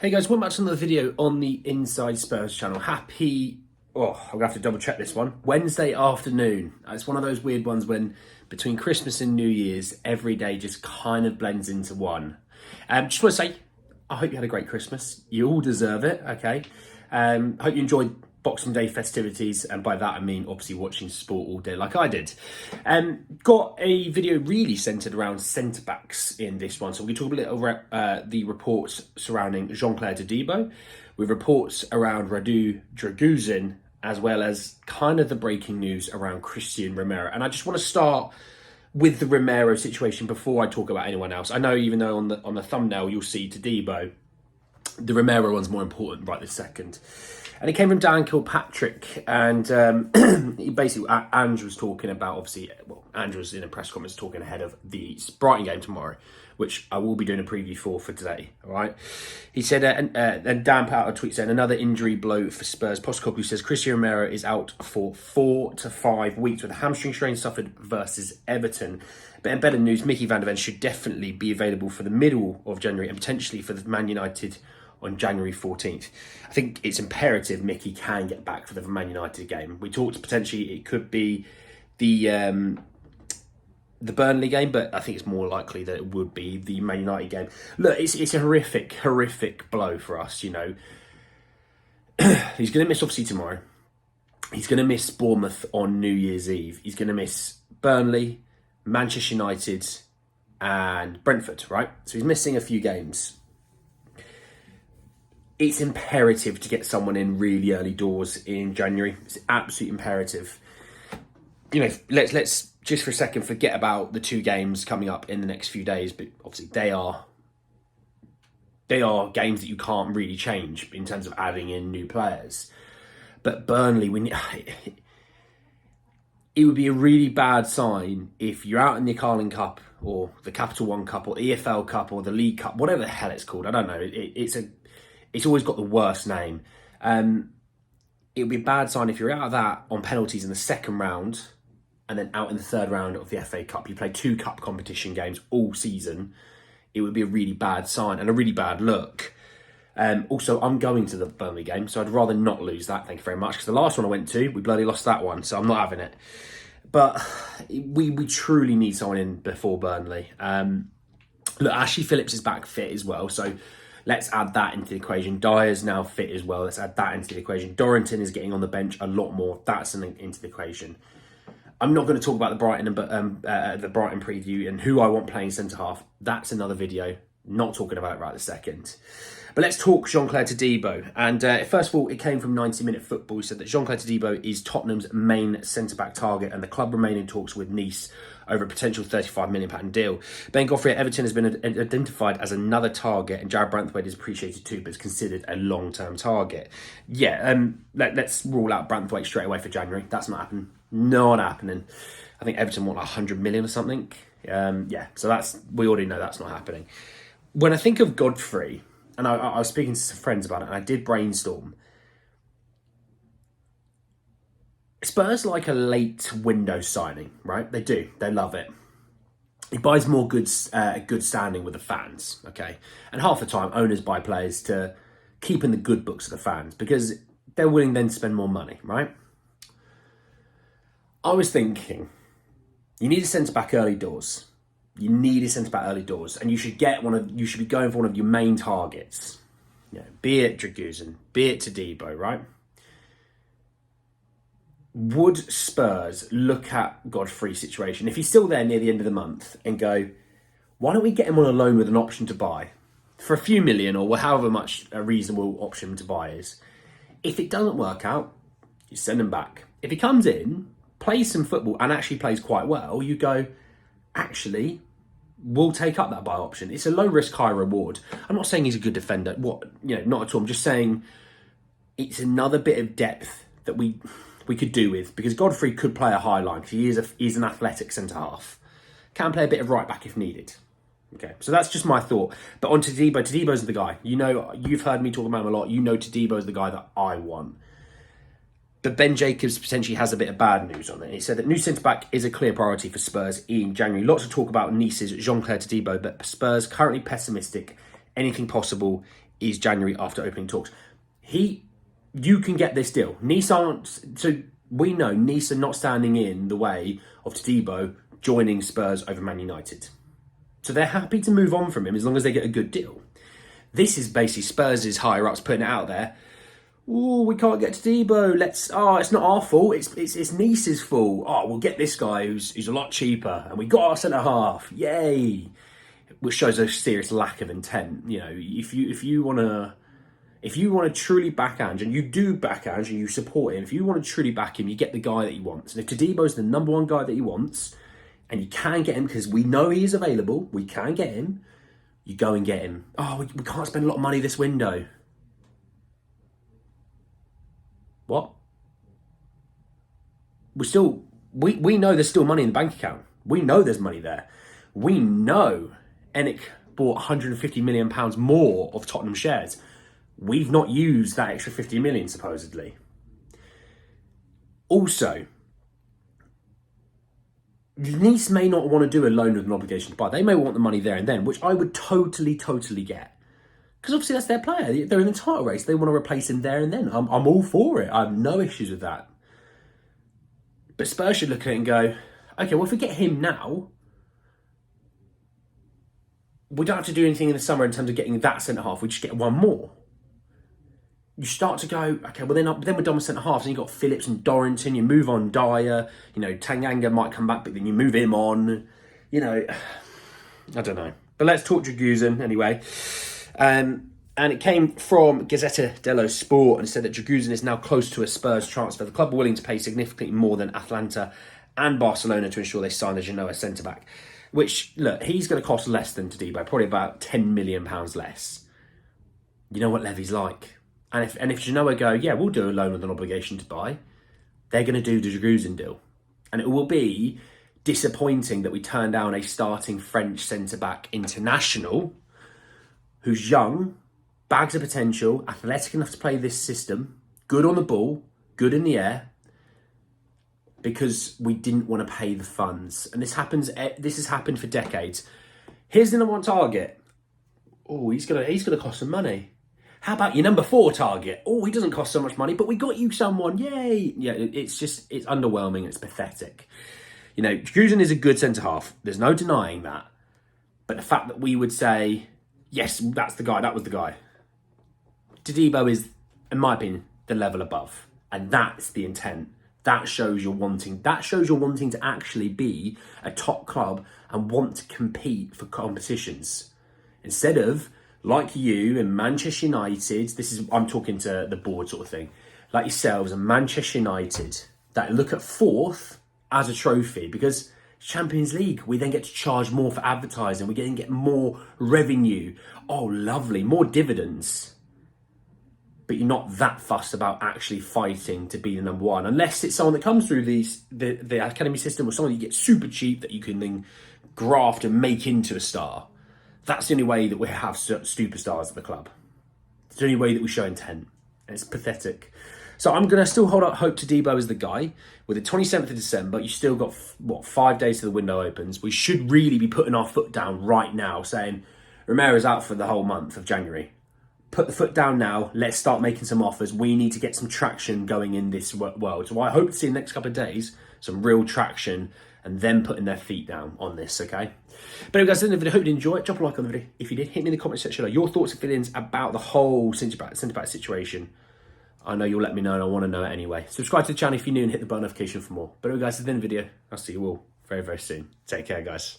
Hey guys, welcome back to another video on the Inside Spurs channel. I'm gonna have to double check this one. Wednesday afternoon. It's one of those weird ones when between Christmas and New Year's, every day just kind of blends into one. Just want to say, I hope you had a great Christmas. You all deserve it, okay? Hope you enjoyed Boxing Day festivities, and by that I mean obviously watching sport all day like I did. Got a video really centred around centre-backs in this one, so we talk a little about the reports surrounding Jean-clair Todibo, with reports around Radu Dragusin, as well as kind of the breaking news around Christian Romero. And I just want to start with the Romero situation before I talk about anyone else. I know even though on the thumbnail you'll see Todibo, the Romero one's more important right this second. And it came from Dan Kilpatrick, and he basically, Andrew was talking about, obviously, well, Andrew was in a press conference talking ahead of the Brighton game tomorrow, which I will be doing a preview for today, all right? He said, and Dan put out a tweet saying, another injury blow for Spurs. Postecoglou says Christian Romero is out for 4 to 5 weeks with a hamstring strain suffered versus Everton. But in better news, Mickey van der Ven should definitely be available for the middle of January and potentially for the Man United on January 14th. I think it's imperative Mickey can get back for the Man United game. We talked potentially it could be the Burnley game, but I think it's more likely that it would be the Man United game. Look, it's a horrific blow for us, you know. He's going to miss obviously tomorrow. He's going to miss Bournemouth on New Year's Eve. He's going to miss Burnley, Manchester United and Brentford, right? So he's missing a few games. It's imperative to get someone in really early doors in January. It's absolutely imperative. You know, let's just for a second forget about the two games coming up in the next few days, but obviously they are games that you can't really change in terms of adding in new players. But Burnley, it would be a really bad sign if you're out in the Carling Cup or the Capital One Cup or EFL Cup or the League Cup, whatever the hell it's called. I don't know. It's always got the worst name. It would be a bad sign if you're out of that on penalties in the second round and then out in the third round of the FA Cup. You play 2 cup competition games all season. It would be a really bad sign and a really bad look. Also, I'm going to the Burnley game, so I'd rather not lose that, thank you very much, because the last one I went to, we bloody lost that one, so I'm not having it. But we truly need someone in before Burnley. Look, Ashley Phillips is back fit as well, so let's add that into the equation. Dyer's now fit as well. Let's add that into the equation. Dorrington is getting on the bench a lot more. That's into the equation. I'm not going to talk about the Brighton preview and who I want playing centre half. That's another video. Not talking about it right this second. But let's talk Jean-clair Todibo. And first of all, it came from 90-Minute Football. He said that Jean-clair Todibo is Tottenham's main centre-back target and the club remain in talks with Nice over a potential £35 million deal. Ben Godfrey at Everton has been identified as another target, and Jared Branthwaite is appreciated too, but is considered a long-term target. Yeah, let's rule out Branthwaite straight away for January. That's not happening. Not happening. I think Everton want like 100 million or something. Yeah, so we already know that's not happening. When I think of Godfrey, and I was speaking to some friends about it, and I did brainstorm. Spurs like a late window signing, right? They do. They love it. He buys more good standing with the fans, okay? And half the time, owners buy players to keep in the good books of the fans because they're willing then to spend more money, right? I was thinking, you need a centre-back early doors. You need a centre-back early doors, and you should be going for one of your main targets. You know, be it Dragusin, be it Todibo, right? Would Spurs look at Godfrey's situation, if he's still there near the end of the month, and go, why don't we get him on a loan with an option to buy for a few million or however much a reasonable option to buy is? If it doesn't work out, you send him back. If he comes in, plays some football and actually plays quite well, you go, actually, we'll take up that buy option. It's a low risk, high reward. I'm not saying he's a good defender. Not at all. I'm just saying it's another bit of depth that we could do with, because Godfrey could play a high line because he's an athletic centre half. Can play a bit of right back if needed. Okay, so that's just my thought. But on Todibo, Todibo's the guy. You know, you've heard me talk about him a lot. You know Todibo's the guy that I want. But Ben Jacobs potentially has a bit of bad news on it. He said that new centre-back is a clear priority for Spurs in January. Lots of talk about Nice's Jean-clair Todibo, but Spurs currently pessimistic anything possible is January after opening talks. You can get this deal. Nice aren't, so we know Nice are not standing in the way of Todibo joining Spurs over Man United. So they're happy to move on from him as long as they get a good deal. This is basically Spurs' higher ups putting it out there. Oh, we can't get Todibo. It's not our fault. It's Nice's fault. Oh, we'll get this guy who's a lot cheaper, and we got our centre half. Yay! Which shows a serious lack of intent. You know, if you want to truly back Ange, and you do back Ange and you support him, if you want to truly back him, you get the guy that he wants. And if Todibo's the number one guy that he wants, and you can get him because we know he is available, we can get him, you go and get him. Oh, we can't spend a lot of money this window. What? We know there's still money in the bank account. We know there's money there. We know Enoch bought £150 million more of Tottenham shares. We've not used that extra 50 million, supposedly. Also, Nice may not want to do a loan with an obligation to buy. They may want the money there and then, which I would totally get. Because obviously that's their player. They're in the title race. They want to replace him there and then. I'm all for it. I have no issues with that. But Spurs should look at it and go, okay, well, if we get him now, we don't have to do anything in the summer in terms of getting that centre-half. We just get one more. You start to go, okay, well, then we're done with centre-halves. And you've got Phillips and Dorrington. You move on Dyer. You know, Tanganga might come back, but then you move him on. You know, I don't know. But let's talk Dragusin anyway. And it came from Gazzetta dello Sport and said that Dragusin is now close to a Spurs transfer. The club are willing to pay significantly more than Atalanta and Barcelona to ensure they sign a Genoa centre-back. Which, look, he's going to cost less than Todibo, probably about £10 million less. You know what Levy's like. And if Genoa go, yeah, we'll do a loan with an obligation to buy, they're going to do the Dragusin deal. And it will be disappointing that we turn down a starting French centre-back international who's young, bags of potential, athletic enough to play this system, good on the ball, good in the air, because we didn't want to pay the funds. And this has happened for decades. Here's the number one target. Oh, he's gonna cost some money. How about your number 4 target? Oh, he doesn't cost so much money, but we got you someone. Yay! Yeah, it's underwhelming. It's pathetic. You know, Dragusin is a good centre-half. There's no denying that. But the fact that we would say, yes, that's the guy, that was the guy. Todibo is, in my opinion, the level above. And that's the intent. That shows you're wanting to actually be a top club and want to compete for competitions. Instead of, like you and Manchester United, I'm talking to the board sort of thing, like yourselves and Manchester United, that look at 4th as a trophy, because Champions League, we then get to charge more for advertising, we then get more revenue. Oh, lovely, more dividends. But you're not that fussed about actually fighting to be the number 1, unless it's someone that comes through the academy system or someone you get super cheap that you can then graft and make into a star. That's the only way that we have superstars at the club. It's the only way that we show intent. And it's pathetic. So I'm going to still hold out hope Todibo as the guy. With the 27th of December, you still got, 5 days till the window opens. We should really be putting our foot down right now, saying, Romero's out for the whole month of January. Put the foot down now. Let's start making some offers. We need to get some traction going in this world. So I hope to see in the next couple of days some real traction and them putting their feet down on this, okay? But anyway, guys, that's the end of the video. Hope you enjoyed it. Drop a like on the video. If you did, hit me in the comment section below your thoughts and feelings about the whole centre-back situation. I know you'll let me know, and I want to know it anyway. Subscribe to the channel if you're new and hit the bell notification for more. But anyway, guys, that's the end of the video. I'll see you all very, very soon. Take care, guys.